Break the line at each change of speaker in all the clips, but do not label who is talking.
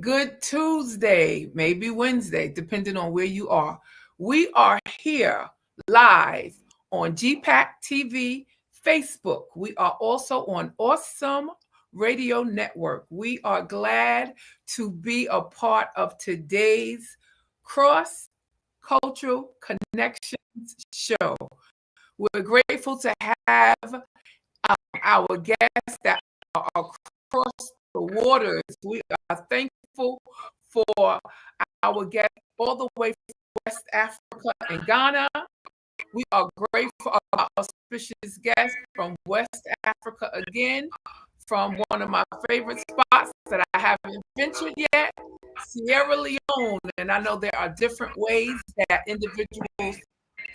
Good Tuesday, maybe Wednesday, depending on where you are. We are here live on GPAC TV, Facebook. We are also on Awesome Radio Network. We are glad to be a part of today's Cross Cultural Connections show. We're grateful to have our guests that are across the waters. We are thankful for our guests all the way from West Africa and Ghana. We are grateful for our auspicious guests from West Africa again, from one of my favorite spots that I haven't ventured yet, Sierra Leone. And I know there are different ways that individuals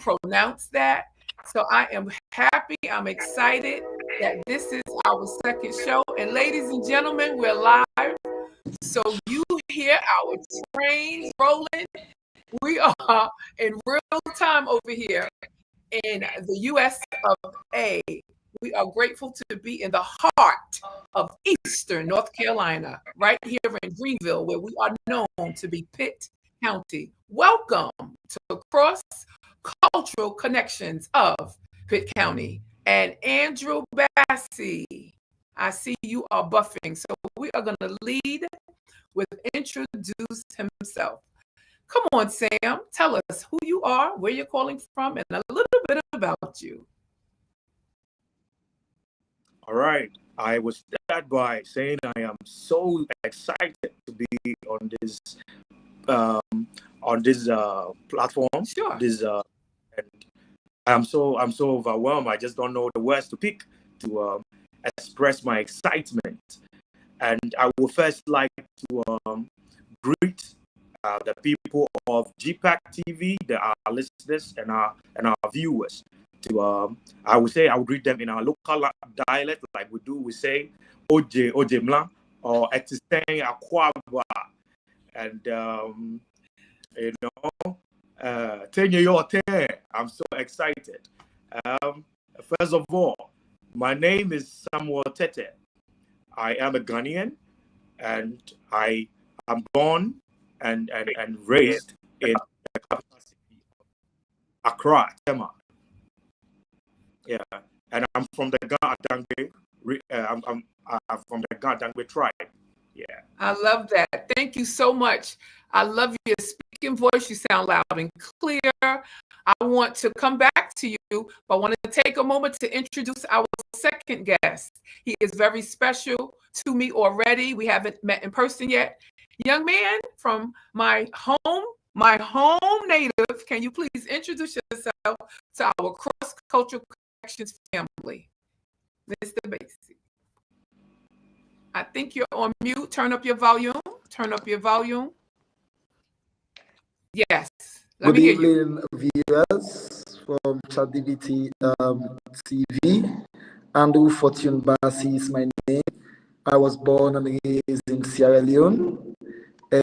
pronounce that. So I am happy, I'm excited that this is our second show. And ladies and gentlemen, we're live. So you hear our trains rolling. We are in real time over here in the US of A. We are grateful to be in the heart of Eastern North Carolina, right here in Greenville, where we are known to be Pitt County. Welcome to Cross Cultural Connections of Pitt County. And Andrew Bassey, I see you are buffing. So we are going to lead with introduce himself. Come on, Sam, tell us who you are, where you're calling from, and a little bit about you.
All right. I will start by saying I am so excited to be on this platform.
Sure.
And I'm so overwhelmed. I just don't know the words to pick to express my excitement. And I would first like to greet the people of GPAC TV, our listeners and our viewers. I would greet them in our local dialect, like we do. We say Oje Mla or Existen Akwaba, and I'm so excited. First of all, my name is Samuel Tete. I am a Ghanaian, and I am born and raised in the capital city of Accra, Tema. Yeah, and I'm from the Ga-Dangbe. I'm from the Ga-Dangbe tribe. Yeah.
I love that. Thank you so much. I love your speaking voice. You sound loud and clear. I want to come back to you, but I want to take a moment to introduce our second guest. He is very special to me already. We haven't met in person yet. Young man from my home native, can you please introduce yourself to our cross-cultural connections family? Mr. Bassey. I think you're on mute. Turn up your volume. Yes.
Good evening, viewers from ChatDBT TV. Andrew Fortune Bassey is my name. I was born and raised in Sierra Leone,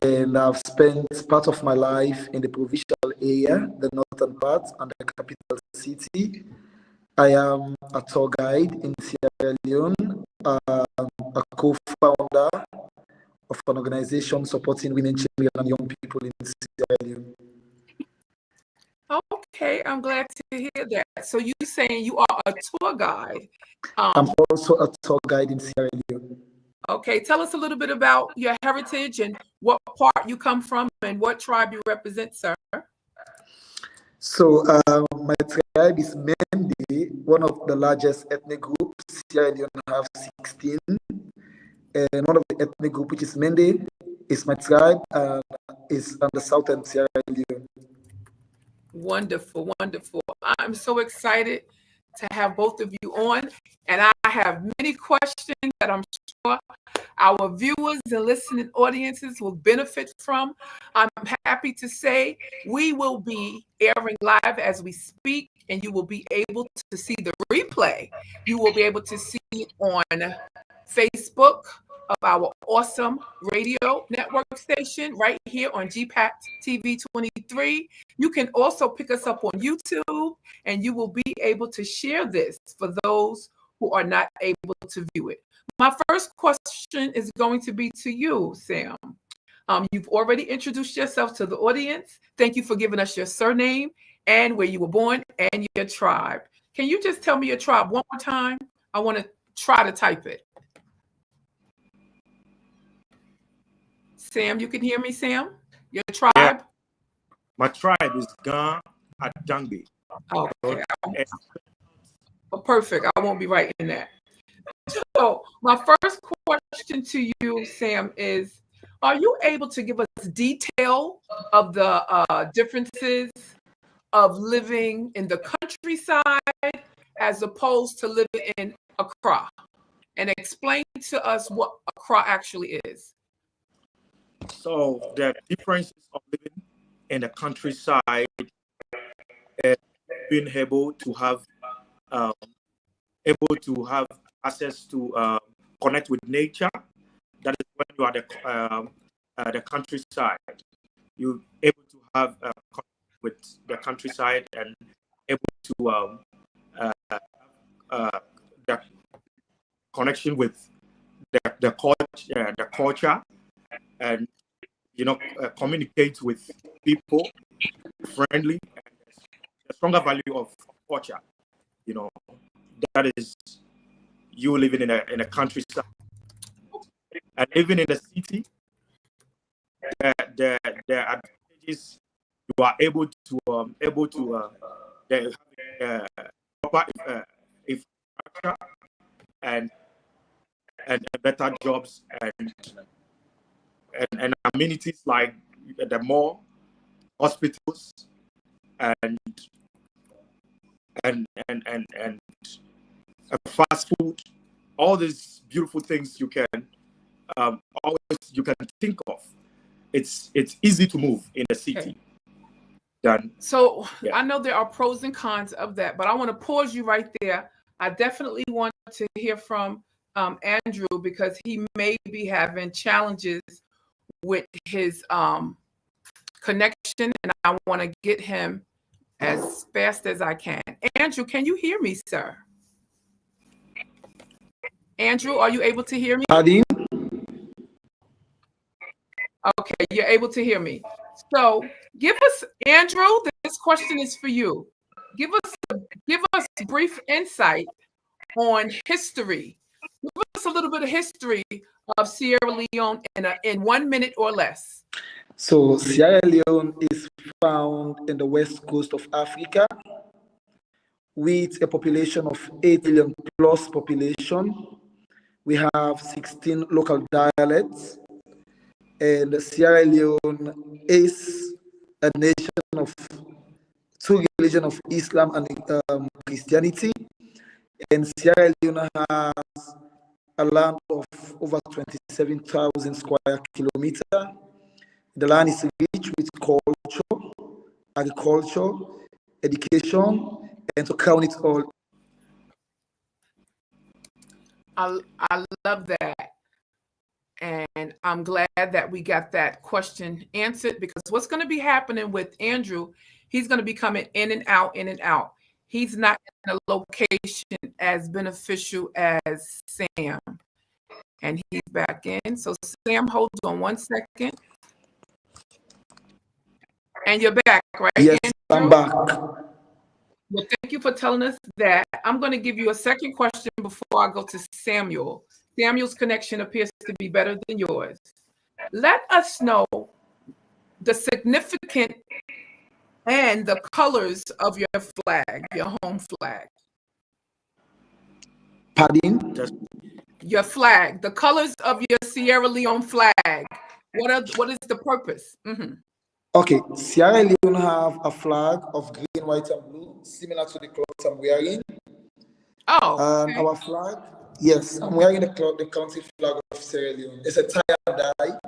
and I've spent part of my life in the provincial area, the northern part, and the capital city. I am a tour guide in Sierra Leone, a co-founder of an organization supporting women, children, and young people in Sierra Leone.
Okay, I'm glad to hear that. So you're saying you are a tour guide.
I'm also a tour guide in Sierra Leone.
Okay, tell us a little bit about your heritage and what part you come from and what tribe you represent, sir.
So my tribe is Mende, one of the largest ethnic groups. Sierra Leone have 16. And one of the ethnic group, which is Mende, is my tribe and is on the southern Sierra Leone.
Wonderful, wonderful. I'm so excited to have both of you on. And I have many questions that I'm sure our viewers and listening audiences will benefit from. I'm happy to say we will be airing live as we speak, and you will be able to see the replay. You will be able to see it on Facebook of our Awesome Radio Network station right here on GPAC TV 23. You can also pick us up on YouTube, and you will be able to share this for those who are not able to view it. My first question is going to be to you, Sam. You've already introduced yourself to the audience. Thank you for giving us your surname and where you were born and your tribe. Can you just tell me your tribe one more time? I want to try to type it. Sam, you can hear me, Sam? Your tribe?
Yeah. My tribe is Gan at Dangbe.
Okay. Oh, perfect. I won't be writing that. So my first question to you, Sam, is, are you able to give us detail of the differences of living in the countryside as opposed to living in Accra? And explain to us what Accra actually is.
So the differences of living in the countryside and being able to have access to connect with nature. That is when you are the countryside. You're able to have contact with the countryside and able to the connection with the culture, and communicate with people friendly, and the stronger value of culture. That is you living in a countryside, and living in a city. The advantages, you are able to proper infrastructure and better jobs and amenities like the mall, hospitals, and fast food. All these beautiful things you can think of. It's easy to move in the city.
Okay. So yeah. I know there are pros and cons of that, but I want to pause you right there. I definitely want to hear from Andrew, because he may be having challenges with his connection, and I want to get him as fast as I can. Andrew, can you hear me, sir? Andrew, are you able to hear me?
Adi?
Okay, you're able to hear me. So give us, Andrew, this question is for you. Give us brief insight on history. Give us a little bit of history of Sierra Leone in 1 minute or less.
So Sierra Leone is found in the west coast of Africa with a population of 8 million plus population. We have 16 local dialects, and Sierra Leone is a nation of two religions of Islam and Christianity. And Sierra Leone has a land of over 27,000 square kilometers. The land is rich with culture, agriculture, education, and to count it all.
I love that. And I'm glad that we got that question answered, because what's going to be happening with Andrew, he's going to be coming in and out, in and out. He's not in a location as beneficial as Sam. And he's back in. So Sam, hold on 1 second. And you're back, right?
Yes,
Andrew?
I'm back.
Well, thank you for telling us that. I'm going to give you a second question before I go to Samuel. Samuel's connection appears to be better than yours. Let us know the significance and the colors of your flag, your home flag.
Pardon?
Your flag, the colors of your Sierra Leone flag. What is the purpose? Mm-hmm.
Okay, Sierra Leone have a flag of green, white, and blue, similar to the clothes I'm wearing.
Oh, okay.
Our flag, yes, I'm wearing the country flag of Sierra Leone. It's a tie and dye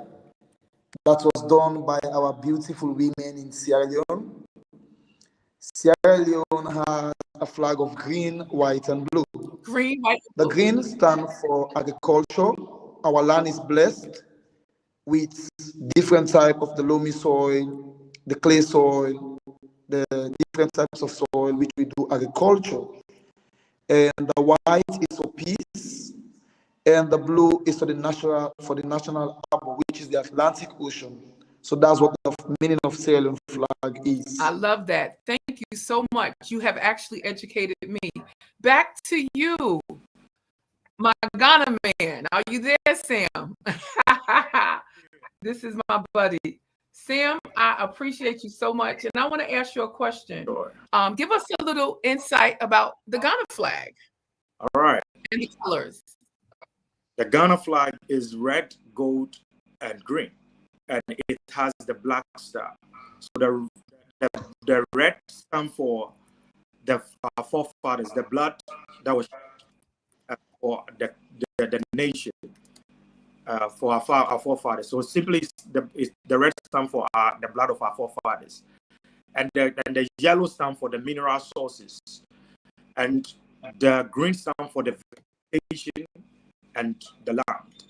that was done by our beautiful women in Sierra Leone. Sierra Leone has a flag of green, white, and blue.
Green, white,
the
blue.
green stands for agriculture. Our land is blessed with different type of the loamy soil, the clay soil, the different types of soil which we do agriculture. And the white is for peace, and the blue is for the national harbor, which is the Atlantic Ocean. So that's what the meaning of Sierra Leone flag is.
I love that. Thank you so much. You have actually educated me. Back to you, my Ghana man. Are you there, Sam? This is my buddy. Sam, I appreciate you so much. And I want to ask you a question.
Sure.
Give us a little insight about the Ghana flag
All right.
and the colors.
The Ghana flag is red, gold, and green, and it has the black star. So the red stands for our forefathers, the blood that was for the nation, for our forefathers. So simply, the red stands for the blood of our forefathers, and the yellow stands for the mineral sources, and the green stands for the vegetation and the land,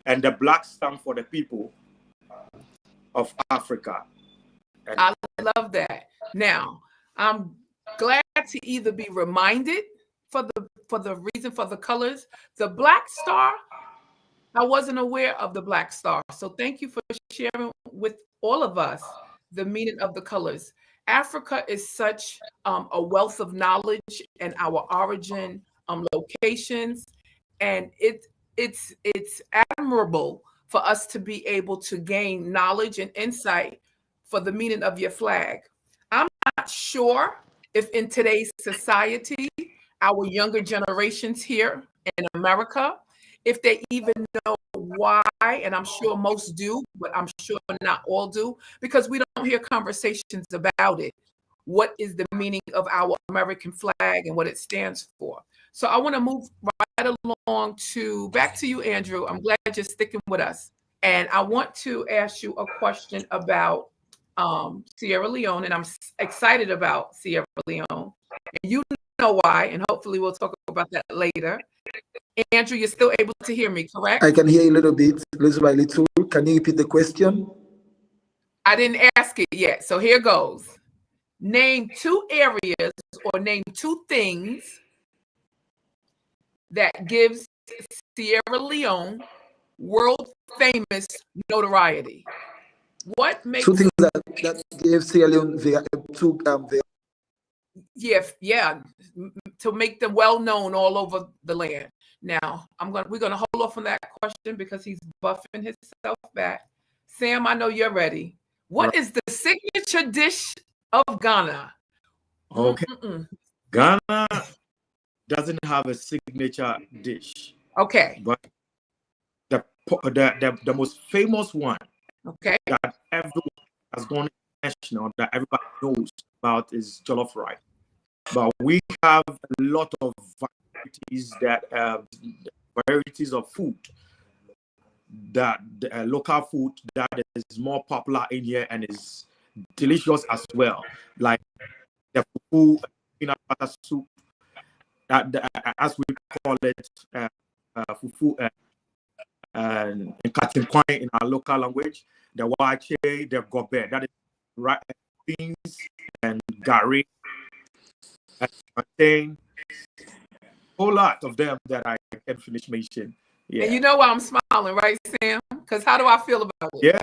and the black stands for the people of Africa. And
I love that. Now, I'm glad to either be reminded for the reason for the colors. The black star, I wasn't aware of the black star. So thank you for sharing with all of us the meaning of the colors. Africa is such a wealth of knowledge and our origin locations, and it's admirable for us to be able to gain knowledge and insight for the meaning of your flag. I'm not sure if in today's society, our younger generations here in America, if they even know why, and I'm sure most do, but I'm sure not all do, because we don't hear conversations about it. What is the meaning of our American flag and what it stands for? So I want to move right along back to you, Andrew. I'm glad you're sticking with us. And I want to ask you a question about Sierra Leone, and I'm excited about Sierra Leone. And you know why, and hopefully we'll talk about that later. Andrew, you're still able to hear me, correct?
I can hear you a little bit, little by little. Can you repeat the question?
I didn't ask it yet, so here goes. Name 2 areas or name 2 things that gives Sierra Leone world famous notoriety. What makes
2 things that gave Sierra Leone
yeah, to make them well known all over the land. Now, we're gonna hold off on that question because he's buffing himself back. Sam, I know you're ready. What is the signature dish of Ghana?
Okay. Ghana doesn't have a signature dish.
Okay.
But the most famous one,
okay,
that everyone has gone international, that everybody knows about, is jollof rice. But we have a lot of varieties of food, that local food that is more popular in here and is delicious as well, like the fufu, peanut butter soup, as we call it, fufu and cutting point in our local language, the wache, the gobe, that is beans and gari, and plantain, whole lot of them that I can finish mentioning. Yeah.
And you know why I'm smiling, right, Sam? Because how do I feel about it?
Yeah.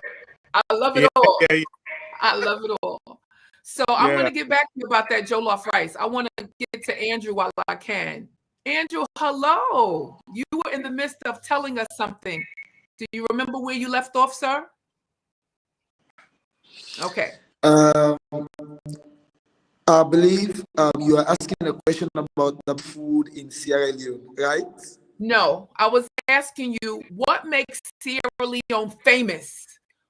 I love it all.
Yeah.
I love it all. So I'm going to get back to you about that jollof rice. I want to get to Andrew while I can. Andrew, hello. You were in the midst of telling us something. Do you remember where you left off, sir? Okay.
I believe you are asking a question about the food in Sierra Leone, right?
No, I was asking you, what makes Sierra Leone famous?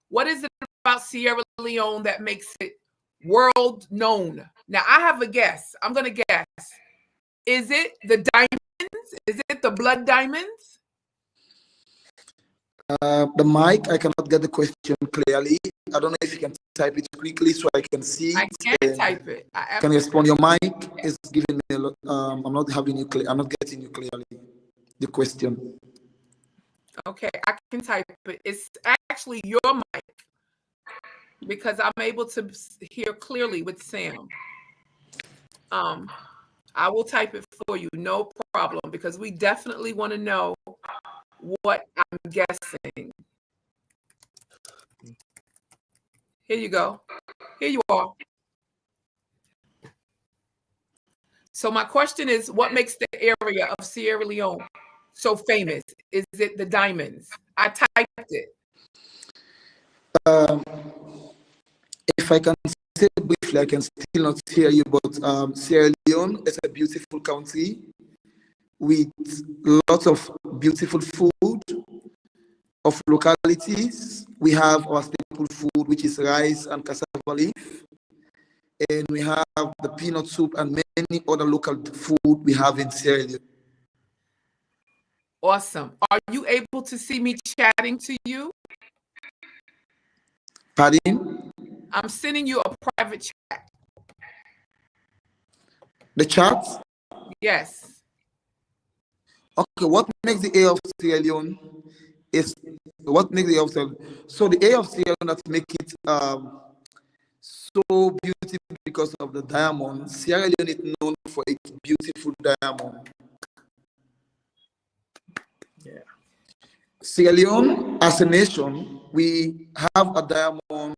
What is it about Sierra Leone that makes it world known? Now, I have a guess. I'm going to guess. Is it the diamonds? Is it the blood diamonds?
The mic, I cannot get the question clearly. I don't know if you can type it quickly so I can see it.
I can type it.
Can you respond? Your mic is giving me a lot. I'm not having you clear. I'm not getting you clearly. The question.
Okay, I can type it. It's actually your mic because I'm able to hear clearly with Sam. I will type it for you, no problem, because we definitely want to know what I'm guessing. Here you go. Here you are. So my question is, what makes the area of Sierra Leone so famous? Is it the diamonds? I typed it.
If I can say briefly, I can still not hear you, but Sierra Leone is a beautiful country with lots of beautiful food of localities. We have our staple food, which is rice and cassava leaf. And we have the peanut soup and many other local food we have in Sierra Leone.
Awesome. Are you able to see me chatting to you?
Pardon?
I'm sending you a private chat.
The chat?
Yes.
Okay, what makes the air of Sierra Leone is what makes the air of Sierra Leone? So the air of Sierra Leone that make it so beautiful because of the diamond. Sierra Leone is known for its beautiful diamond.
Yeah.
Sierra Leone, as a nation, we have a diamond,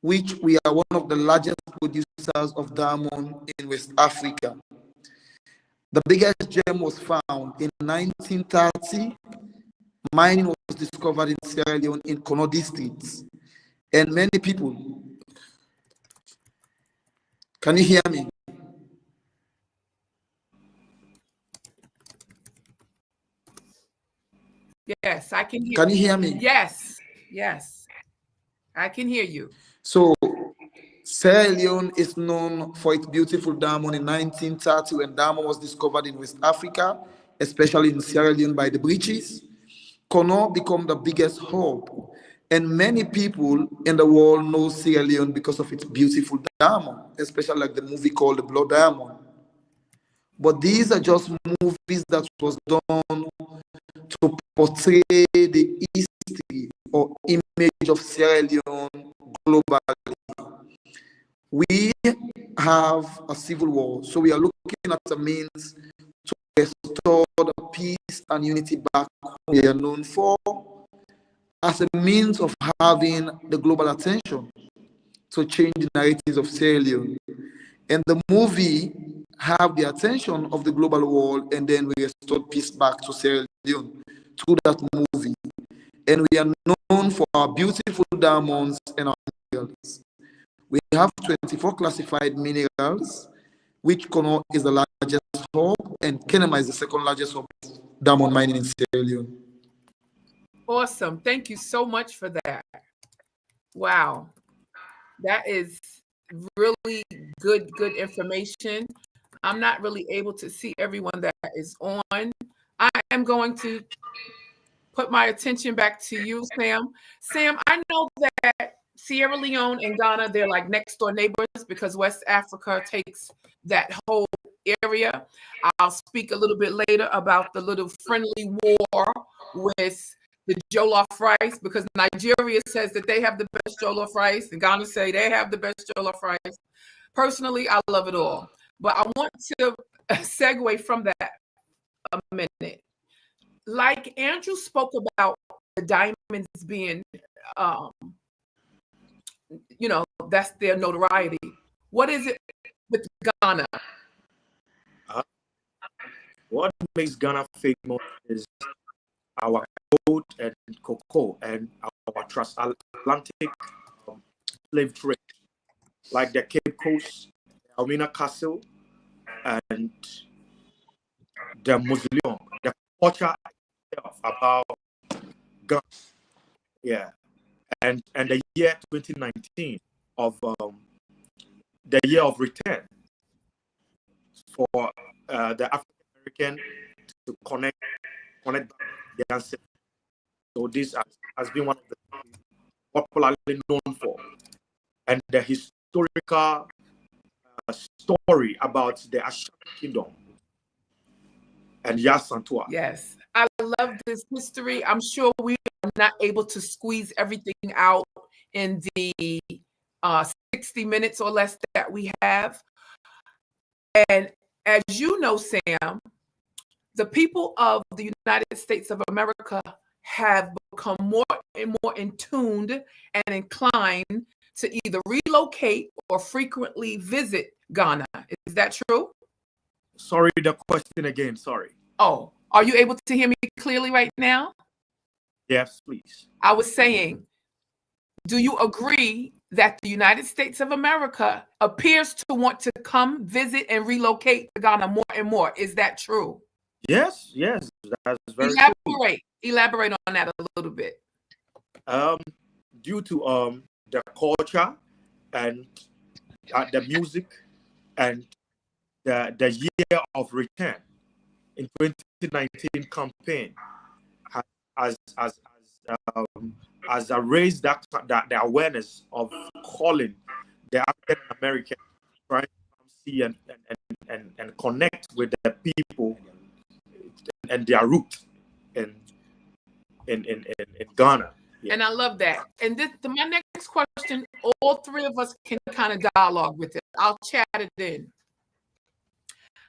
which we are one of the largest producers of diamond in West Africa. The biggest gem was found in 1930. Mining was discovered in Sierra Leone in Kono district. And many people, can you hear me?
Yes, I can hear.
Can you hear me?
Yes. Yes. I can hear you.
So Sierra Leone is known for its beautiful diamond in 1930 when diamond was discovered in West Africa, especially in Sierra Leone by the British. Kono became the biggest hub, and many people in the world know Sierra Leone because of its beautiful diamond, especially like the movie called The Blood Diamond. But these are just movies that was done to portray the history or image of Sierra Leone globally. We have a civil war, so we are looking at a means to restore the peace and unity back we are known for, as a means of having the global attention to change the narratives of Sierra Leone. And the movie have the attention of the global world, and then we restore peace back to Sierra Leone through that movie. And we are known for our beautiful diamonds and our minerals. We have 24 classified minerals, which Kono is the largest hub, and Kenema is the second largest hub of diamond mining in Sierra Leone.
Awesome. Thank you so much for that. Wow. That is really good information. I'm not really able to see everyone that is on. I am going to put my attention back to you, Sam. Sam, I know that Sierra Leone and Ghana, they're like next door neighbors because West Africa takes that whole area. I'll speak a little bit later about the little friendly war with the jollof rice, because Nigeria says that they have the best jollof rice and Ghana say they have the best jollof rice. Personally, I love it all. But I want to segue from that a minute. Like Andrew spoke about the diamonds being, that's their notoriety. What is it with Ghana?
What makes Ghana famous is our gold and cocoa and our transatlantic slave trade, like the Cape Coast, Almina Castle, and the mausoleum, the culture itself about Ghana. Yeah, and the year 2019 of the year of return for the African American to connect the ancestors. So this has been one of the popularly known for, and the historical story about the Ashanti Kingdom and Yasantua.
Yes, I love this history. I'm sure we are not able to squeeze everything out in the 60 minutes or less that we have. And as you know, Sam, the people of the United States of America have become more and more in tuned and inclined to either relocate or frequently visit Ghana. Is that true?
Sorry, the question again. Sorry.
Oh, are you able to hear me clearly right now?
Yes, please.
I was saying, do you agree that the United States of America appears to want to come visit and relocate to Ghana more and more? Is that true?
Yes, that's very true.
Elaborate on that a little bit.
Due to the culture and the music and the year of return in 2019 campaign has raised that the awareness of calling the African American, trying to see and connect with the people and their root in Ghana. Yeah.
And I love that. And my next question, all three of us can kind of dialogue with it. I'll chat it in.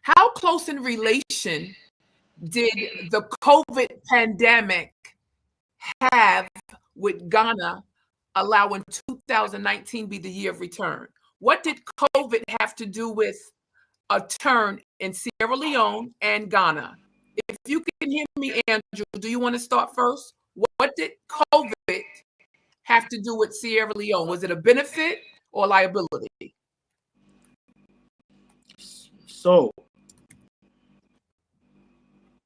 How close in relation did the COVID pandemic have with Ghana allowing 2019 be the year of return? What did COVID have to do with a turn in Sierra Leone and Ghana? If you can hear me, Andrew, do you want to start first? What did COVID have to do with Sierra Leone? Was it a benefit or liability?
So,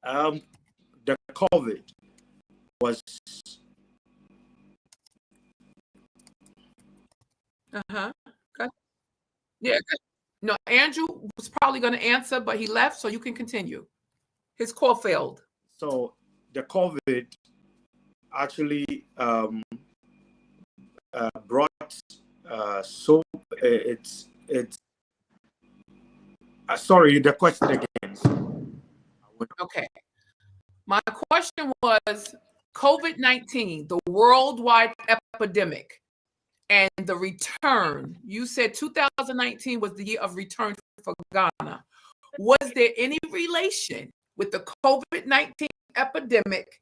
the COVID was
Good. Yeah. Good. No, Andrew was probably going to answer, but he left, so you can continue. His call failed.
So the COVID actually brought it's sorry, the question again.
Okay. My question was COVID-19, the worldwide epidemic, and the return. You said 2019 was the year of return for Ghana. Was there any relation with the COVID-19 epidemic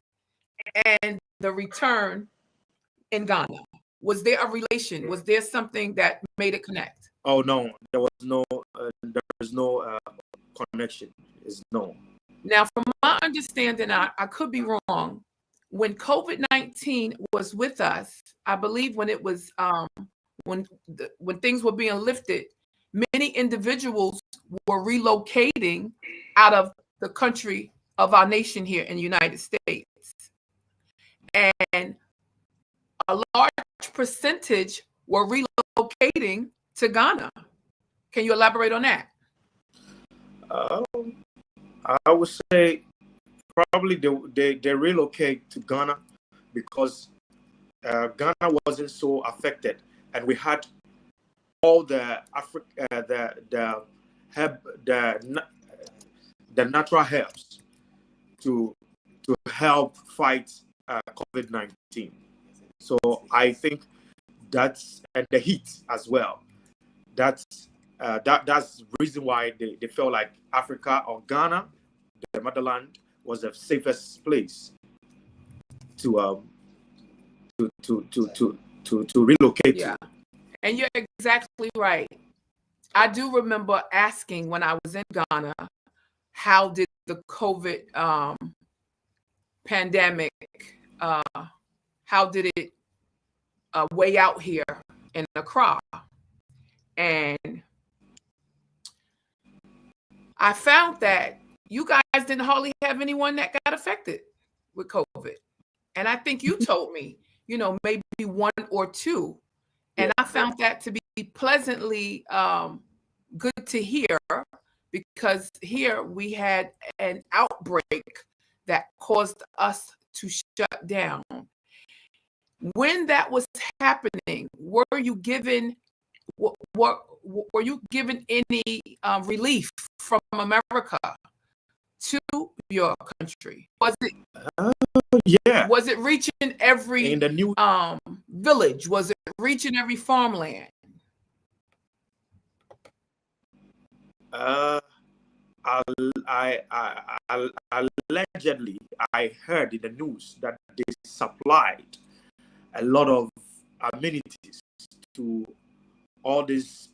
and the return in Ghana? Was there a relation? Was there something that made it connect?
Oh no, there was no connection. Is no.
Now, from my understanding, I could be wrong. When COVID-19 was with us, I believe when it was when things were being lifted, many individuals were relocating out of the country of our nation here in the United States, and a large percentage were relocating to Ghana. Can you elaborate on that?
I would say probably they relocate to Ghana because Ghana wasn't so affected, and we had all the natural herbs to help fight COVID-19. So I think that's, and the heat as well. That's the reason why they felt like Africa or Ghana, the motherland, was the safest place to relocate
Yeah.
to.
And you're exactly right. I do remember asking when I was in Ghana, how did the COVID pandemic, how did it weigh out here in Accra? And I found that you guys didn't hardly have anyone that got affected with COVID. And I think you told me, maybe one or two. And I found that to be pleasantly good to hear, because here we had an outbreak that caused us to shut down. When that was happening, were you given any relief from America to your country? Was it
Yeah.
Was it reaching every
in the new
village? Was it reaching every farmland?
Allegedly, I heard in the news that they supplied a lot of amenities to all this,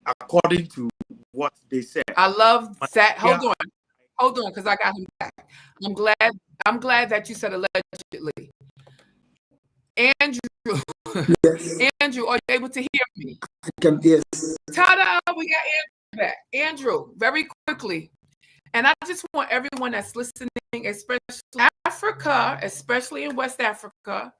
according to what they said.
I love that.
Yeah.
Hold on, because I got him back. I'm glad that you said allegedly. Andrew,
Yes,
Andrew, are you able to hear me?
I can. Yes.
Ta-da! We got Andrew back. Andrew, very quickly. And I just want everyone that's listening, especially Africa, especially in West Africa,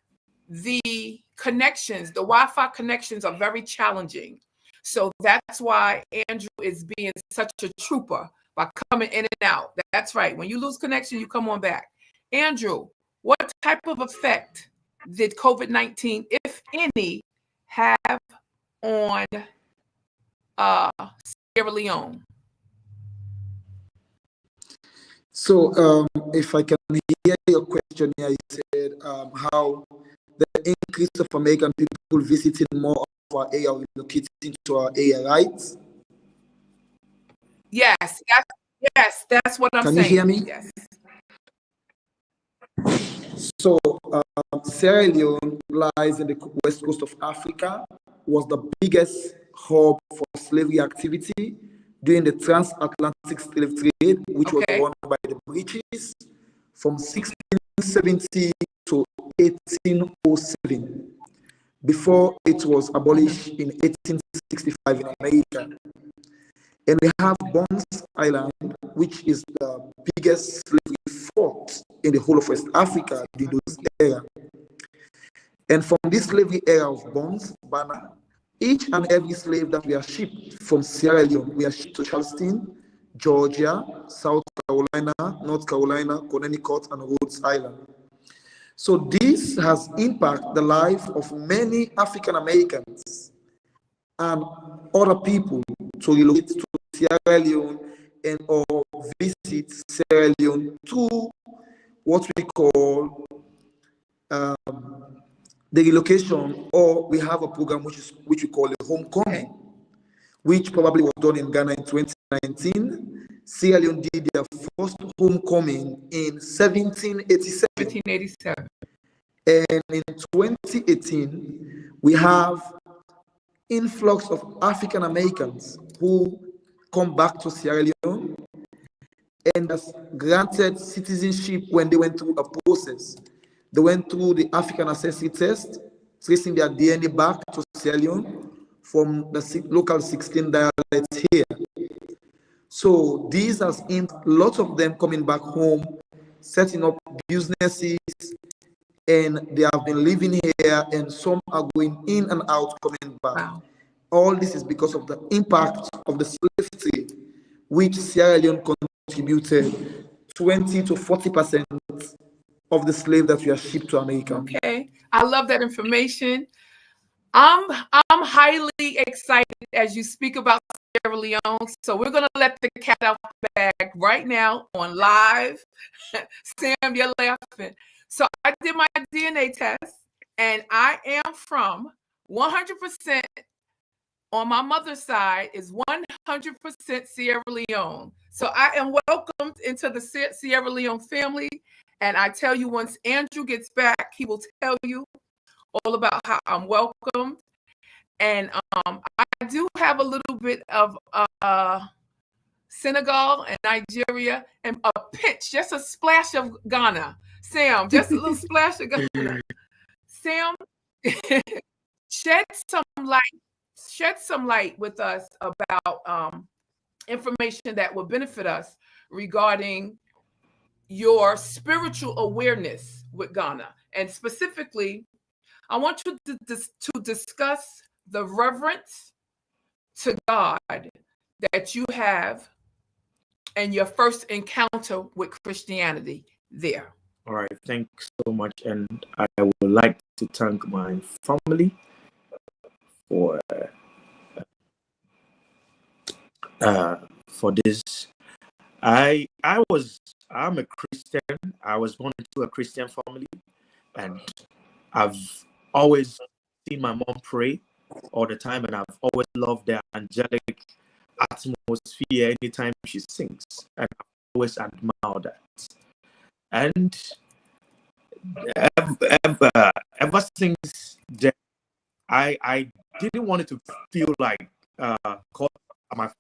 the connections, the Wi-Fi connections are very challenging. So that's why Andrew is being such a trooper by coming in and out. That's right. When you lose connection, you come on back. Andrew, what type of effect did COVID-19, if any, have on Sierra Leone?
So, if I can hear your question here, you said how the increase of American people visiting more of our area, relocating to our area, right?
Yes, that's what I'm
Can
saying.
you hear me?
Yes.
So, Sierra Leone lies in the west coast of Africa, was the biggest hub for slavery activity during the transatlantic slave trade, which was run by the British from 1670 to 1807, before it was abolished in 1865 in America. And we have Bones Island, which is the biggest slavery fort in the whole of West Africa during those era. And from this slavery era of Bones, Bana, each and every slave that we are shipped from Sierra Leone, we are shipped to Charleston, Georgia, South Carolina, North Carolina, Connecticut, and Rhode Island. So this has impacted the life of many African Americans and other people to relocate to Sierra Leone and or visit Sierra Leone through what we call the relocation, or we have a program which we call the homecoming, which probably was done in Ghana in 2019. Sierra Leone did their first homecoming in 1787.
1787.
And in 2018, we have influx of African Americans who come back to Sierra Leone and has granted citizenship when they went through a process. They went through the African ancestry test, tracing their DNA back to Sierra Leone from the local 16 dialects here. So these has lots of them coming back home, setting up businesses, and they have been living here, and some are going in and out, coming back.
Wow.
All this is because of the impact of the slave trade, which Sierra Leone contributed 20 to 40% of the slave that we are shipped to America.
Okay, I love that information. I'm highly excited as you speak about Sierra Leone. So we're gonna let the cat out the bag right now on live. Sam, you're laughing. So I did my DNA test, and I am from 100% on my mother's side is 100% Sierra Leone. So I am welcomed into the Sierra Leone family. And I tell you, once Andrew gets back, he will tell you all about how I'm welcomed. And I do have a little bit of Senegal and Nigeria, and a pinch, just a splash of Ghana. Sam, just a little splash of Ghana. Sam, shed some light with us about information that will benefit us regarding your spiritual awareness with Ghana. And specifically, I want you to discuss the reverence to God that you have and your first encounter with Christianity there.
All right, thanks so much. And I would like to thank my family for this. I'm a Christian. I was born into a Christian family, and I've always seen my mom pray all the time, and I've always loved the angelic atmosphere anytime she sings, and I always admire that. And ever since then, I didn't want it to feel like cause my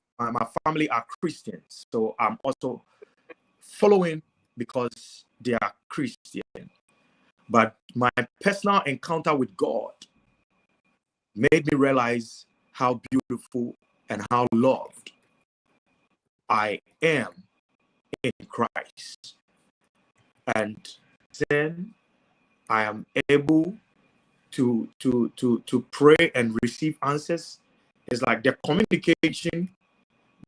family are Christians, so I'm also following because they are Christian. But my personal encounter with God made me realize how beautiful and how loved I am in Christ. And then I am able to pray and receive answers. It's like the communication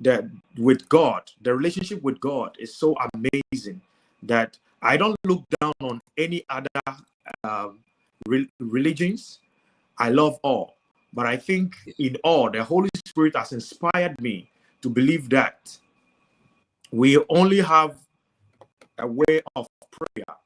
that with God, the relationship with God is so amazing that I don't look down on any other religions. I love all, but I think in all, the Holy Spirit has inspired me to believe that we only have a way of prayer,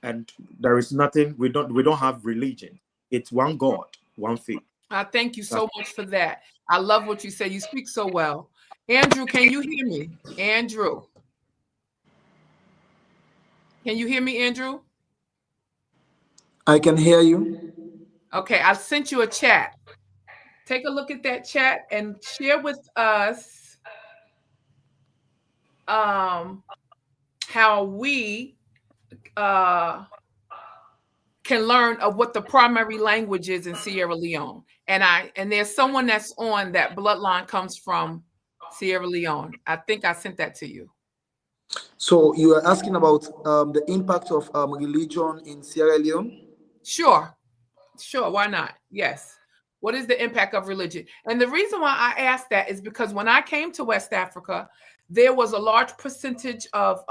and there is nothing. We don't have religion. It's one God, one faith.
I thank you so much for that. I love what you say. You speak so well. Andrew, can you hear me? Andrew. Can you hear me, Andrew?
I can hear you.
Okay, I sent you a chat. Take a look at that chat and share with us how we can learn of what the primary language is in Sierra Leone. And there's someone that's on that bloodline comes from Sierra Leone. I think I sent that to you.
So you are asking about the impact of religion in Sierra Leone?
Sure. Why not? Yes. What is the impact of religion? And the reason why I asked that is because when I came to West Africa, there was a large percentage of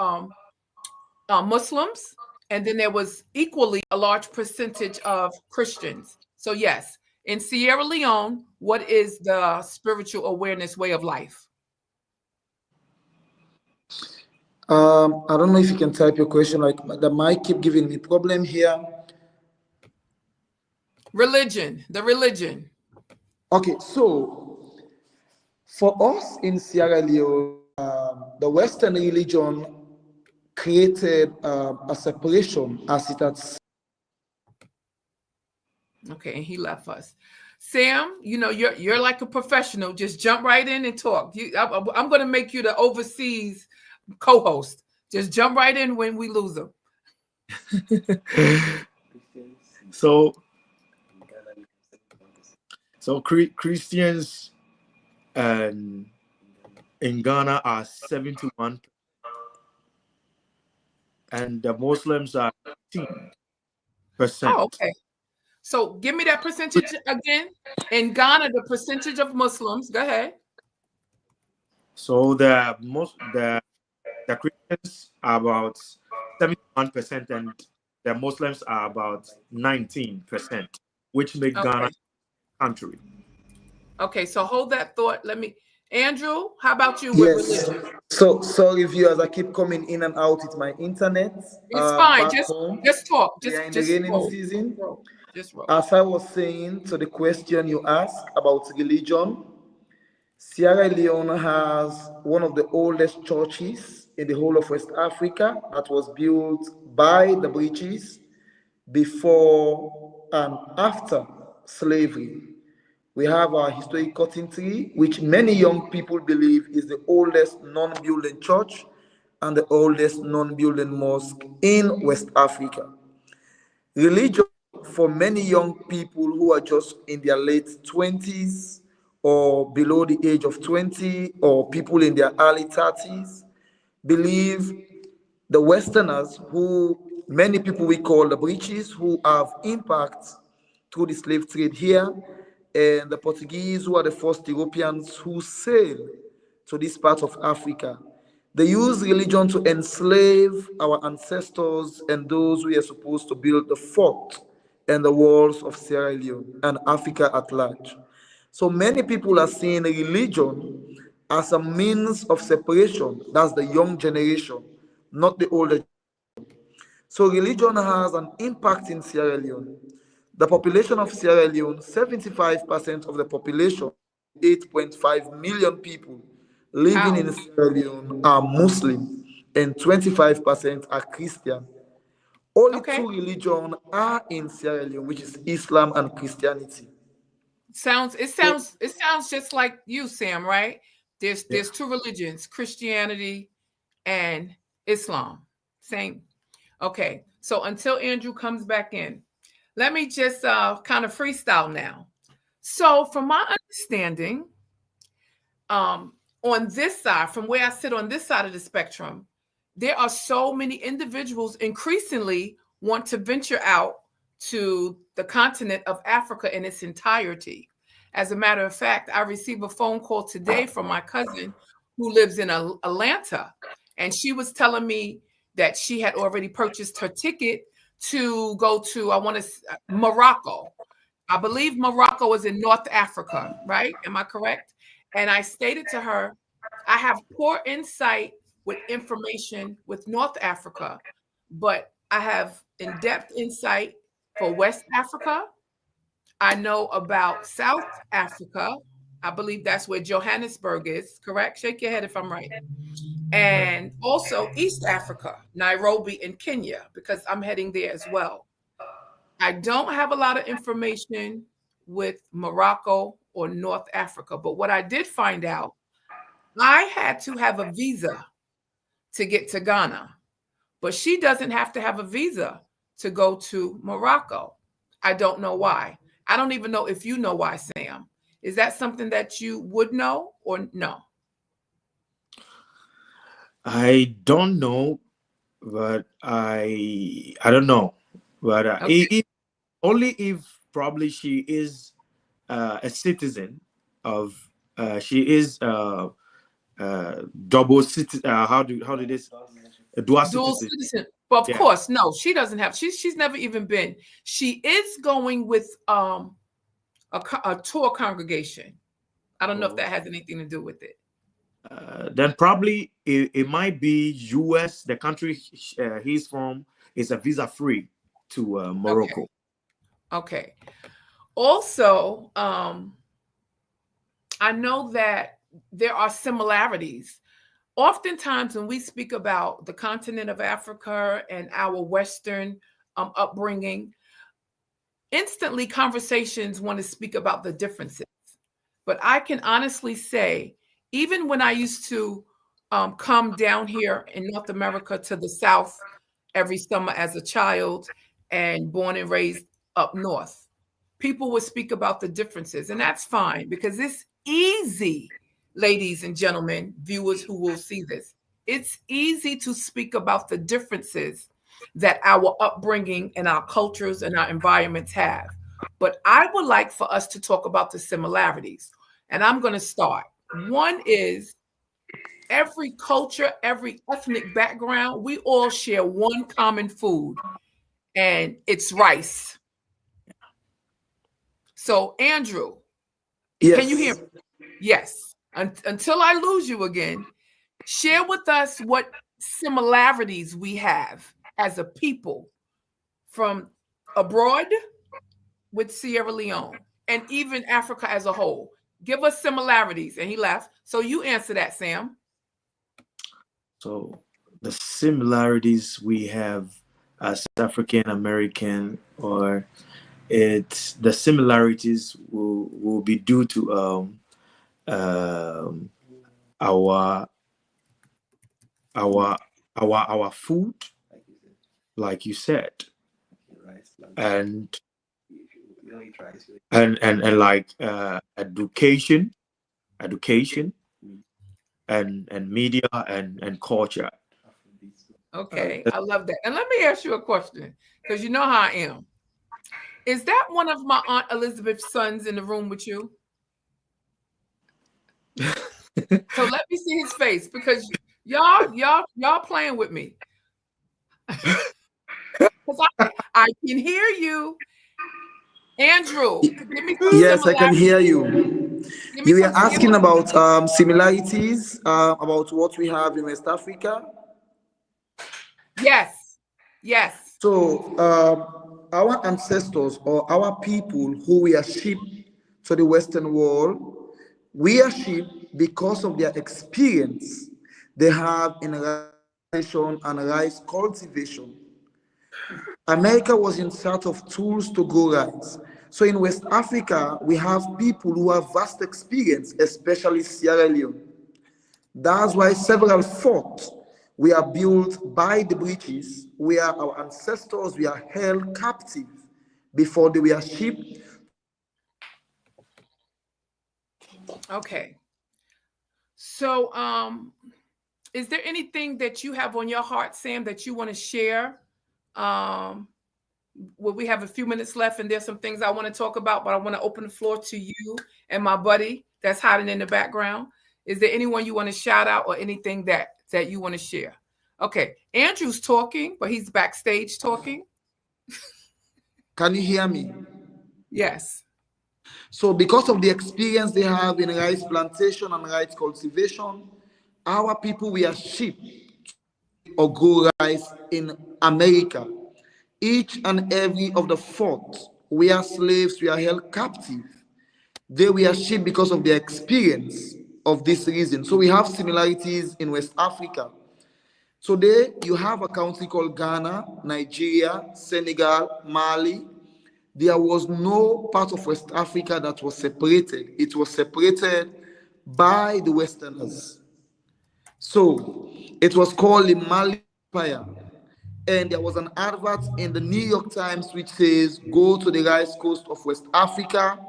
Muslims, and then there was equally a large percentage of Christians. So yes, in Sierra Leone, what is the spiritual awareness way of life?
I don't know if you can type your question. Like the mic keep giving me problem here.
Religion, the religion.
Okay, so for us in Sierra Leone, the Western religion created a separation as it had.
Okay, and he left us. Sam, you know you're like a professional. Just jump right in and talk. I'm going to make you the overseas co-host. Just jump right in when we lose them.
So Christians in Ghana are 71%, and the Muslims are 18%.
Oh, okay. So give me that percentage again. In Ghana, the percentage of Muslims. Go ahead.
So the Christians are about 71%, and the Muslims are about 19%, which make Ghana a country.
Okay, so hold that thought. Andrew, how about you
Yes.
with religion?
So sorry, viewers, I keep coming in and out with my internet.
It's fine.
Back home.
Just talk.
We are in
Just
the raining
roll.
season.
Just roll.
As I was saying to the question you asked about religion, Sierra Leone has one of the oldest churches in the whole of West Africa that was built by the British before and after slavery. We have our historic cotton tree, which many young people believe is the oldest non-building church and the oldest non-building mosque in West Africa. Religion, for many young people who are just in their late 20s or below the age of 20, or people in their early 30s, believe the Westerners, who many people we call the British, who have impact through the slave trade here, and the Portuguese, who are the first Europeans who sailed to this part of Africa. They use religion to enslave our ancestors and those who are supposed to build the fort and the walls of Sierra Leone and Africa at large. So many people are seeing religion as a means of separation. That's the young generation, not the older. So religion has an impact in Sierra Leone. The population of Sierra Leone, 75% of the population 8.5 million people living in
Ouch.
Sierra Leone are Muslim and 25% are Christian. Only
Okay.
two religions are in Sierra Leone, which is Islam and Christianity.
It sounds just like you, Sam, right? There's
Yeah.
there's two religions, Christianity and Islam. Same. Okay. So until Andrew comes back in, let me just kind of freestyle now. So from my understanding, on this side, from where I sit on this side of the spectrum, there are so many individuals increasingly want to venture out to the continent of Africa in its entirety. As a matter of fact, I received a phone call today from my cousin who lives in Atlanta, and she was telling me that she had already purchased her ticket to go to, I want to, Morocco. I believe Morocco is in North Africa, right? Am I correct? And I stated to her, I have poor insight with information with North Africa, but I have in-depth insight for West Africa. I know about South Africa. I believe that's where Johannesburg is, correct? Shake your head if I'm right. And also East Africa, Nairobi and Kenya, because I'm heading there as well. I don't have a lot of information with Morocco or North Africa, but what I did find out, I had to have a visa to get to Ghana, but she doesn't have to have a visa to go to Morocco. I don't know why. I don't even know if you know why, Sam. Is that something that you would know or no?
I don't know, but I don't know, but
Okay.
only if probably she is a citizen of she is double citizen. How do this a dual
Dual
citizen?
citizen. But of
Yeah.
course, no, she doesn't have. She's never even been. She is going with a tour congregation. I don't know if
Oh.
that has anything to do with it.
Then probably it might be U.S. The country he's from is a visa free to
Okay.
Morocco.
Okay. Also, I know that there are similarities. Oftentimes, when we speak about the continent of Africa and our Western upbringing, instantly conversations want to speak about the differences. But I can honestly say, even when I used to come down here in North America to the South every summer as a child and born and raised up north, people would speak about the differences. And that's fine because it's easy, ladies and gentlemen, viewers who will see this. It's easy to speak about the differences that our upbringing and our cultures and our environments have. But I would like for us to talk about the similarities. And I'm going to start. One is every culture, every ethnic background, we all share one common food, and it's rice. So, Andrew, can you hear
Yes.
me? Yes. Until I lose you again, share with us what similarities we have as a people from abroad with Sierra Leone and even Africa as a whole. Give us similarities. And he left. So you answer that, Sam.
So the similarities we have as African American, or it's the similarities will be due to um, our our our food, like you said, and and like education and media and culture.
Okay. I love that. And let me ask you a question because you know how I am. Is that one of my Aunt Elizabeth's sons in the room with you? So let me see his face because y'all playing with me. Because I can hear you. Andrew, give me some
Yes, I can
similarities.
hear you.
Give me
You were
some
asking about similarities about what we have in West Africa.
Yes. Yes.
So, our ancestors or our people who were shipped to the Western world, We are sheep because of their experience they have in rice plantation and rice cultivation. America was in search of tools to grow rice. So in West Africa, we have people who have vast experience, especially Sierra Leone. That's why several forts were built by the British, where our ancestors were held captive before they were shipped.
Okay. So, is there anything that you have on your heart, Sam, that you want to share? Um, well, we have a few minutes left, and there's some things I want to talk about, but I want to open the floor to you and my buddy that's hiding in the background. Is there anyone you want to shout out or anything that you want to share? Okay, Andrew's talking, but he's backstage talking.
Can you hear me?
Yes.
So because of the experience they have in rice plantation and rice cultivation, our people were shipped or grow rice in America. Each and every of the forts where slaves were held captive, they were shipped because of their experience of this reason. So we have similarities in West Africa. Today, you have a country called Ghana, Nigeria, Senegal, Mali. There was no part of West Africa that was separated. It was separated by the Westerners. So it was called the Mali Empire. And there was an advert in the New York Times which says, go to the rice coast of West Africa,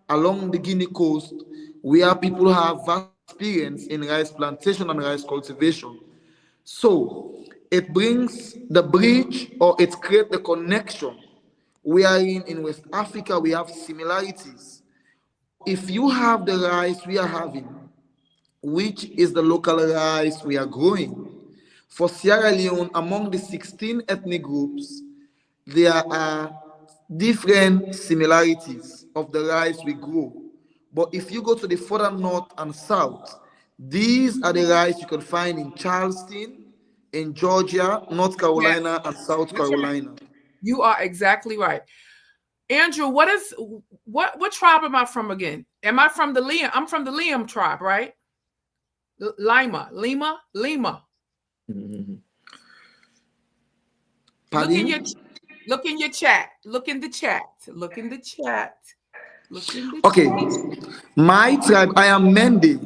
along the Guinea coast, where people have vast experience in rice plantation and rice cultivation. So it brings the bridge, or it creates the connection wherein in West Africa we have similarities. If you have the rice we are having, which is the local rice we are growing, for Sierra Leone, among the 16 ethnic groups, there are different similarities of the rice we grow. But if you go to the further north and south, these are the rice you can find in Charleston, in Georgia, North
Yes,
Carolina, and South
that's right.
Carolina.
You are exactly right. Andrew, what tribe am I from again? Am I from the Liam? I'm from the Liam tribe, right? Lima.
Mhm.
Look in
Pardon?
your look in your chat. Look in the chat. Look in the chat. Look in the
Okay,
chat.
my tribe, I am Mende.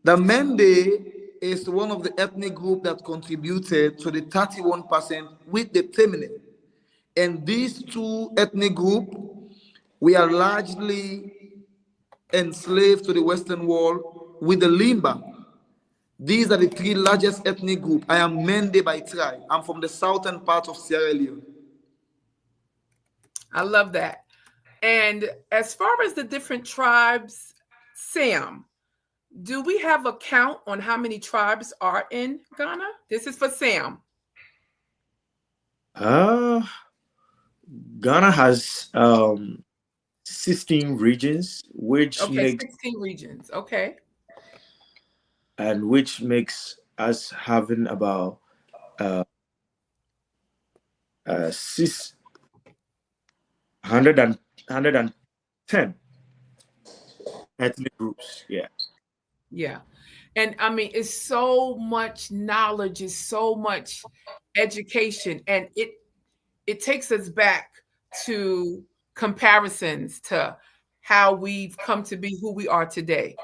The Mende is one of the ethnic group that contributed to the 31% with the feminine. And these two ethnic group, we are largely enslaved to the Western world with the Limba. These are the three largest ethnic group. I am Mende by tribe. I'm from the southern part of Sierra Leone.
I love that. And as far as the different tribes, Sam, do we have a count on how many tribes are in Ghana? This is for Sam.
Uh, Ghana has 16 regions,
Okay, 16 regions. Okay.
which makes us having about uh, 610 ethnic groups. Yeah.
Yeah. And I mean, it's so much knowledge, it's so much education, and it takes us back to comparisons to how we've come to be who we are today.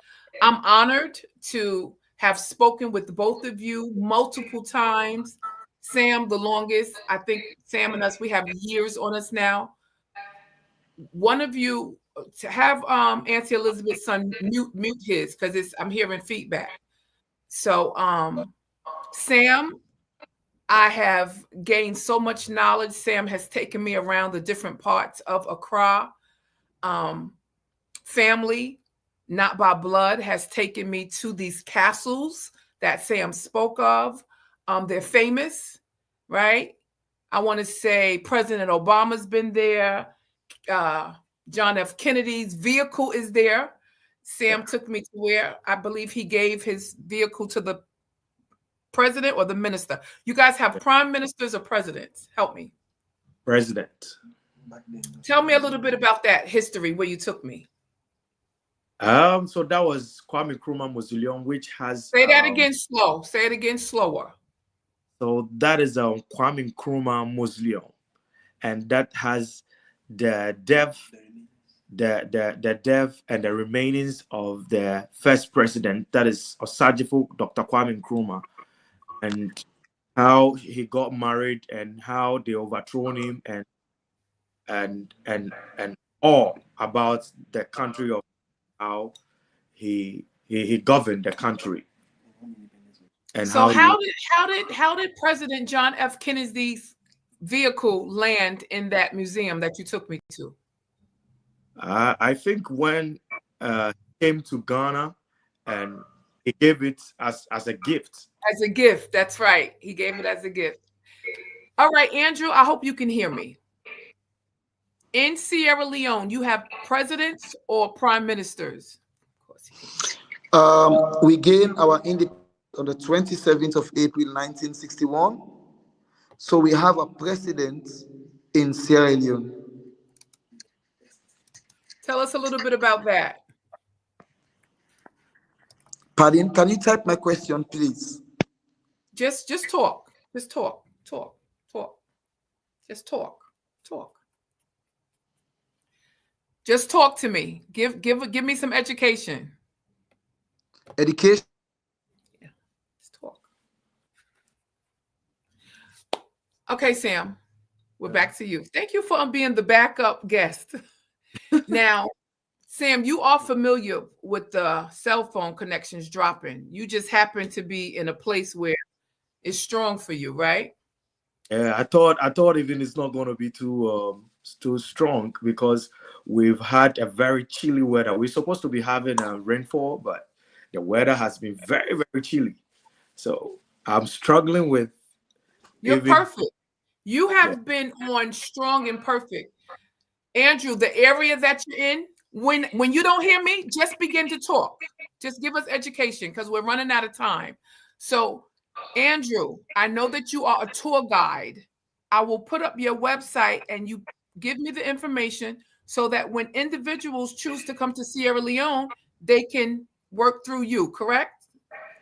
I'm honored to have spoken with both of you multiple times. Sam, the longest. I think Sam and us, we have years on us now. One of you to have Auntie Elizabeth's son mute his because it's I'm hearing feedback. So Sam, I have gained so much knowledge. Sam has taken me around the different parts of Accra. Family, not by blood, has taken me to these castles that Sam spoke of. They're famous, right? I want to say President Obama's been there. John F. Kennedy's vehicle is there. Sam took me to where I believe he gave his vehicle to the president or the minister. You guys have prime ministers or presidents? Help me.
President.
Tell me a little bit about that history where you took me.
So that was Kwame Nkrumah Mausoleum, which has
Say that again slow. Say it again slower.
so that is Kwame Nkrumah Mausoleum, and that has the death, the death and the remainings of the first president, that is Osajifo Dr. Kwame Nkrumah, and how he got married and how they overthrown him, and all about the country, of how he governed the country, and
So
how
how did President John F. Kennedy's vehicle land in that museum that you took me to?
I think when he came to Ghana, and he gave it as a gift.
As a gift. That's right. He gave it as a gift. All right, Andrew, I hope you can hear me. In Sierra Leone, you have presidents or prime ministers? Of course he can.
We gained our independence on the 27th of April 1961. So we have a president in Sierra Leone.
Tell us a little bit about that.
Pardon, can you type my question, please?
Just talk. Just talk. Just talk. Just talk to me. Give me some education.
Education.
Yeah, just talk. Okay, Sam, we're back to you. Thank you for being the backup guest. Now, Sam, you are familiar with the cell phone connections dropping. You just happen to be in a place where it's strong for you, right?
Yeah, I thought even it's not going to be too strong, because we've had a very chilly weather. We're supposed to be having a rainfall, but the weather has been very, very chilly. So I'm struggling with.
You're perfect. You have been on strong and perfect. Andrew, the area that you're in, when you don't hear me, just begin to talk. Just give us education, because we're running out of time. So, Andrew, I know that you are a tour guide. I will put up your website and you give me the information so that when individuals choose to come to Sierra Leone, they can work through you, correct?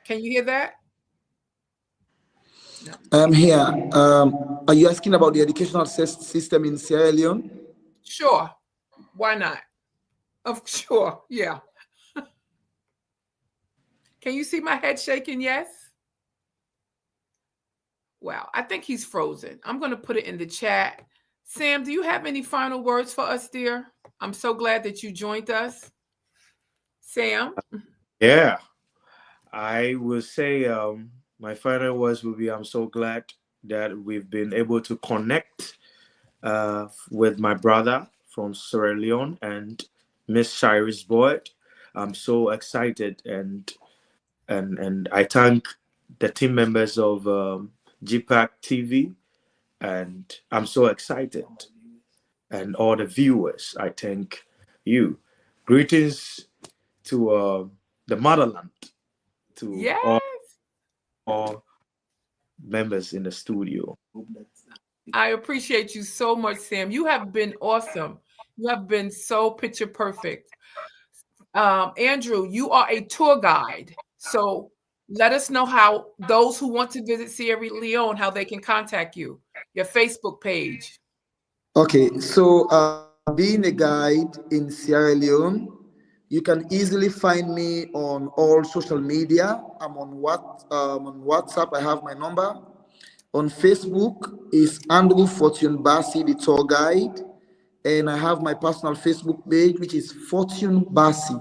Can you hear that?
No. I'm here. Are you asking about the educational system in Sierra Leone?
Sure. Why not? Sure. Yeah. Can you see my head shaking? Yes. Wow. I think he's frozen. I'm going to put it in the chat. Sam, do you have any final words for us, dear? I'm so glad that you joined us. Sam?
Yeah. I will say my final words will be, I'm so glad that we've been able to connect with my brother from Sierra Leone and Miss Cyrus Boyd. I'm so excited, and I thank the team members of GPAC TV, and I'm so excited, and all the viewers. I thank you. Greetings to the motherland, to all members in the studio.
I appreciate you so much, Sam. You have been awesome. You have been so picture perfect. Andrew, you are a tour guide. So let us know how those who want to visit Sierra Leone, how they can contact you, your Facebook page.
Okay, so being a guide in Sierra Leone, you can easily find me on all social media. I'm on WhatsApp. I have my number. On Facebook is Andrew Fortune Bassi, the tour guide. And I have my personal Facebook page, which is Fortune Bassi.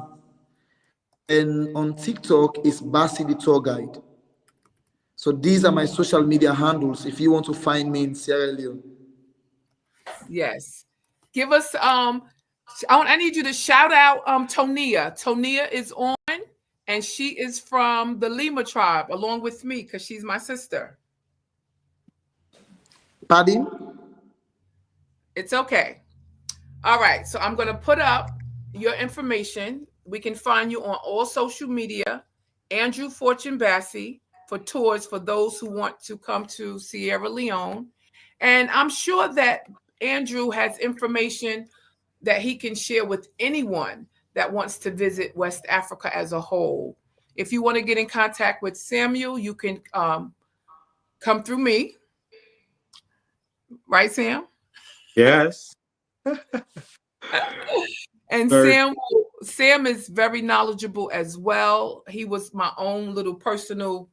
And on TikTok is Bassi, the tour guide. So these are my social media handles if you want to find me in Sierra Leone.
Yes. Give us I need you to shout out Tonia. Tonia is on, and she is from the Lima tribe along with me because she's my sister.
Pardon?
It's okay. All right. So I'm going to put up your information. We can find you on all social media. Andrew Fortune Bassi for tours for those who want to come to Sierra Leone. And I'm sure that Andrew has information that he can share with anyone that wants to visit West Africa as a whole. If you want to get in contact with Samuel, you can come through me. Right, Sam?
Yes.
And
Very.
Sam is very knowledgeable as well. He was my own little personal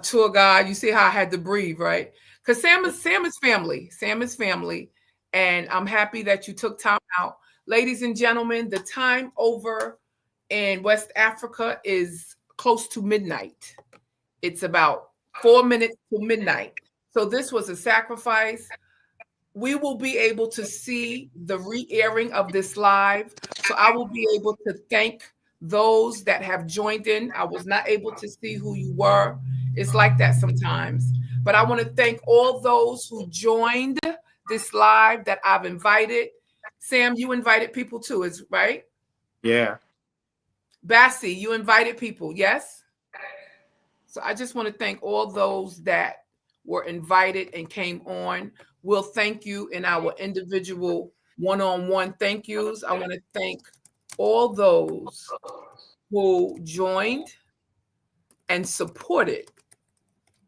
tour guide. You see how I had to breathe, right? Because Sam is family. Sam is family. And I'm happy that you took time out. Ladies and gentlemen, the time over in West Africa is close to midnight. It's about 4 minutes to midnight. So this was a sacrifice. We will be able to see the re-airing of this live. So I will be able to thank those that have joined in. I was not able to see who you were. It's like that sometimes. But I want to thank all those who joined this live that I've invited. Sam, you invited people too, is right?
Yeah.
Bassie, you invited people, yes? So I just want to thank all those that were invited and came on. We'll thank you in our individual one-on-one thank yous. I want to thank all those who joined and supported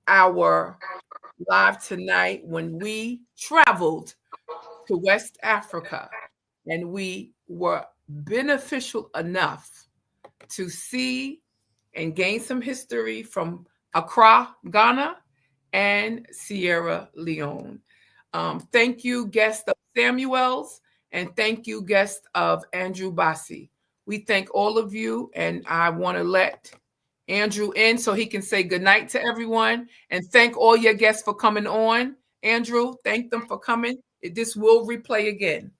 our live tonight when we traveled to West Africa and we were beneficial enough to see and gain some history from Accra, Ghana, and Sierra Leone. Thank you, guest of Samuels, and thank you, guest of Andrew Bassi. We thank all of you, and I want to let Andrew in so he can say goodnight to everyone, and thank all your guests for coming on. Andrew, thank them for coming. This will replay again.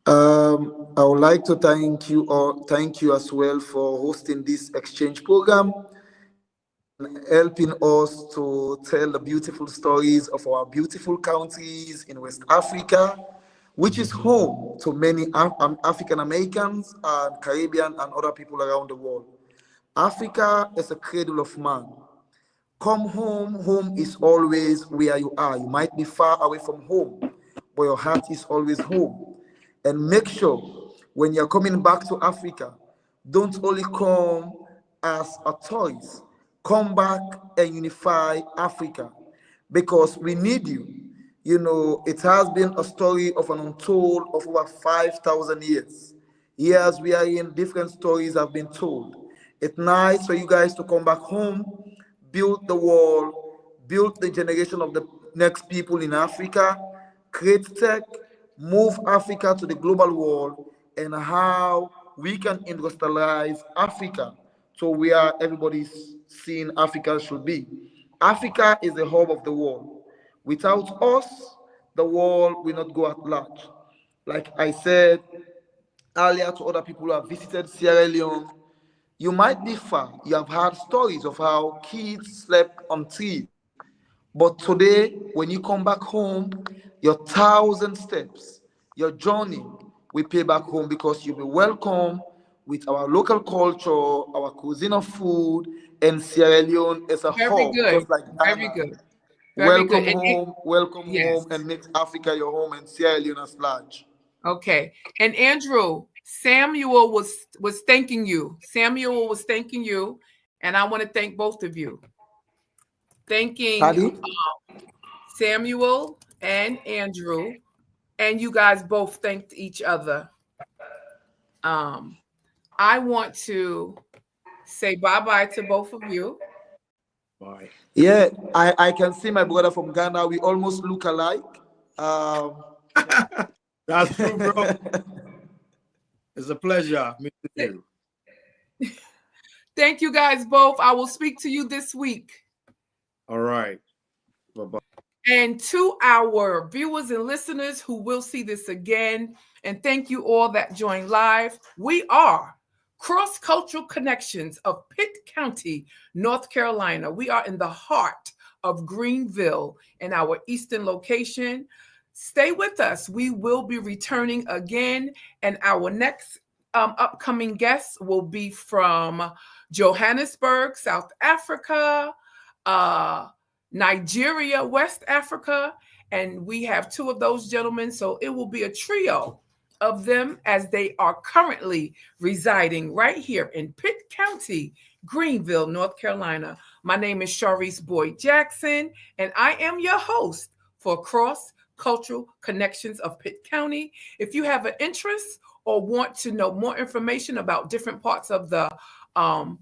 I would like to thank you as well for hosting this exchange program and helping us to tell the beautiful stories of our beautiful countries in West Africa, which is home to many African Americans and Caribbean and other people around the world. Africa is a cradle of man. Come home. Home is always where you are. You might be far away from home, but your heart is always home. And make sure when you're coming back to Africa, don't only come as a tourist. Come back and unify Africa because we need you. You know, it has been a story of an untold of over 5,000 years. Years we are in, different stories have been told. It's nice for you guys to come back home, build the wall, build the generation of the next people in Africa, create tech, move Africa to the global world, and how we can industrialize Africa to where everybody's seeing Africa should be. Africa is the hub of the world. Without us, the world will not go at large. Like I said earlier to other people who have visited Sierra Leone, you might be far. You have heard stories of how kids slept on trees. But today, when you come back home, your 1,000 steps, your journey will pay back home because you'll be welcome with our local culture, our cuisine of food, and Sierra Leone as a
Very
home,
good.
just like Ghana.
Very good. Very good.
Welcome
yes.
home, and make Africa your home and Sierra Leone as large.
Okay. And Andrew, Samuel was thanking you. Samuel was thanking you, and I want to thank both of you. Thanking Samuel and Andrew, and you guys both thanked each other. I want to say bye-bye to both of you.
Bye.
Yeah, I can see my brother from Ghana. We almost look alike.
That's true, bro. It's a pleasure meeting you.
Thank you guys both. I will speak to you this week.
All right. Bye-bye.
And to our viewers and listeners who will see this again, and thank you all that joined live. We are Cross-Cultural Connections of Pitt County, North Carolina. We are in the heart of Greenville in our eastern location. Stay with us. We will be returning again, and our next upcoming guests will be from Johannesburg, South Africa, Nigeria, West Africa, and we have two of those gentlemen. So it will be a trio of them as they are currently residing right here in Pitt County, Greenville, North Carolina. My name is Sharice Boyd Jackson, and I am your host for Cross Cultural Connections of Pitt County. If you have an interest or want to know more information about different parts of the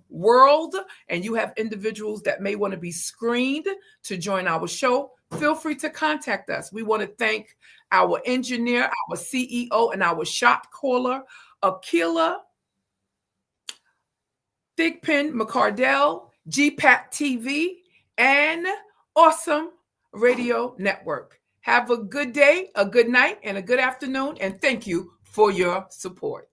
world, and you have individuals that may want to be screened to join our show, feel free to contact us. We want to thank our engineer, our CEO, and our shot caller, Akila Thigpen McCardell, GPAT TV, and Awesome Radio Network. Have a good day, a good night, and a good afternoon, and thank you for your support.